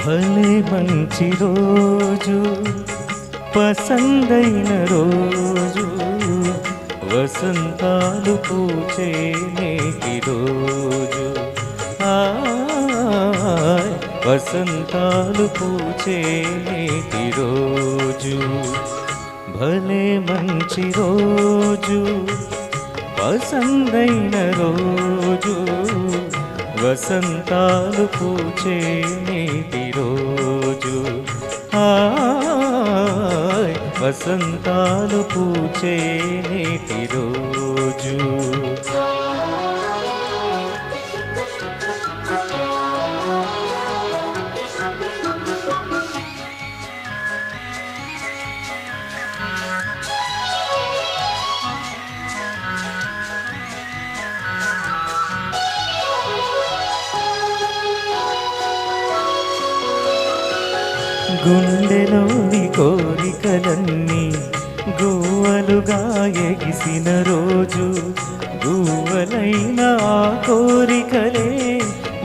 భలే మంచి రోజు, పసందైన రోజు, వసంతాలు పూచే నేటి రోజు. వసంతాలు పూచే నేటి రోజు. భలే మంచి రోజు, పసందైన రోజు, వసంతాలు పూచే నేటి రోజు. వసంతాలు పూచే నేటి రోజు. గుండెలోని కోరికలన్నీ గువ్వలుగా ఎగిసిన రోజు. గువ్వలైన ఆ కోరికలే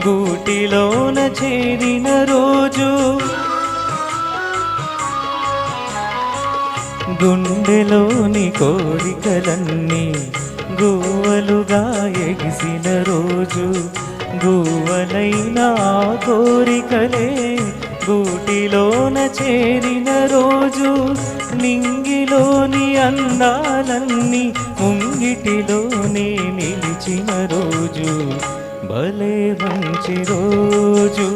గూటిలోన చేరిన రోజు. గుండెలోని కోరికలన్నీ గువ్వలుగా ఎగిసిన రోజు. గువ్వలైన ఆ కోరికలే గూటిలోన చేరిన రోజు. నింగిలోని అందాలన్నీ ముంగిటిలోనే నిలిచిన రోజు. భలే మంచి రోజు,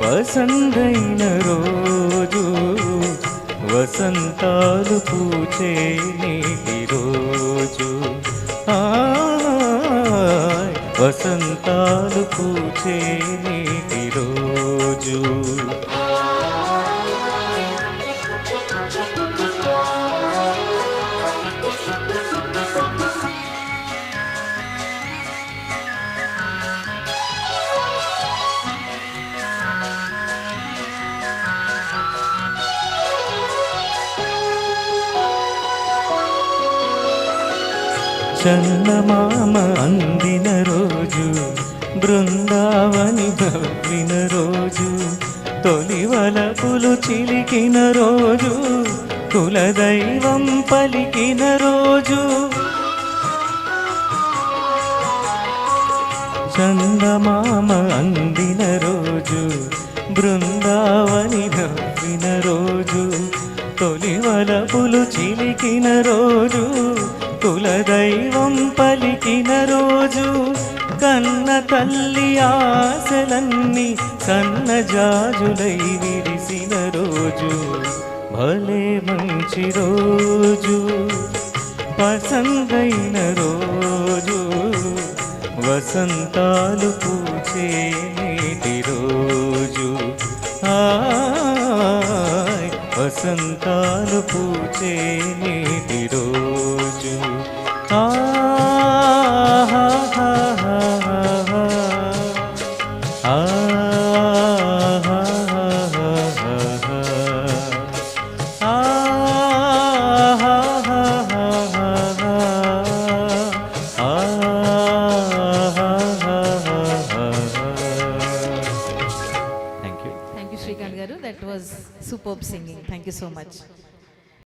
పసందైన రోజు, వసంతాలు పూచే నేటి రోజు. వసంతాలు పూచే నేటి రోజు. చందమామ అందిన రోజు, బృందావని నవ్విన రోజు, తొలి వలపులు చిలికిన రోజు, కులదైవం పలికిన రోజు. చందమామ అందిన రోజు, బృందావని నవ్విన రోజు, తొలి వలపులు చిలికిన రోజు, కులదైవం పలికిన రోజు. కన్న తల్లి ఆశలన్నీ సన్నజాజులై విరిసిన రోజు. భలే మంచి రోజు, పసందైన రోజు, వసంతాలు పూచే నేటి రోజు. వసంతాలు పూచే నేటి రోజు. Thank you, Shrikant garu. That was superb singing. Thank you so much.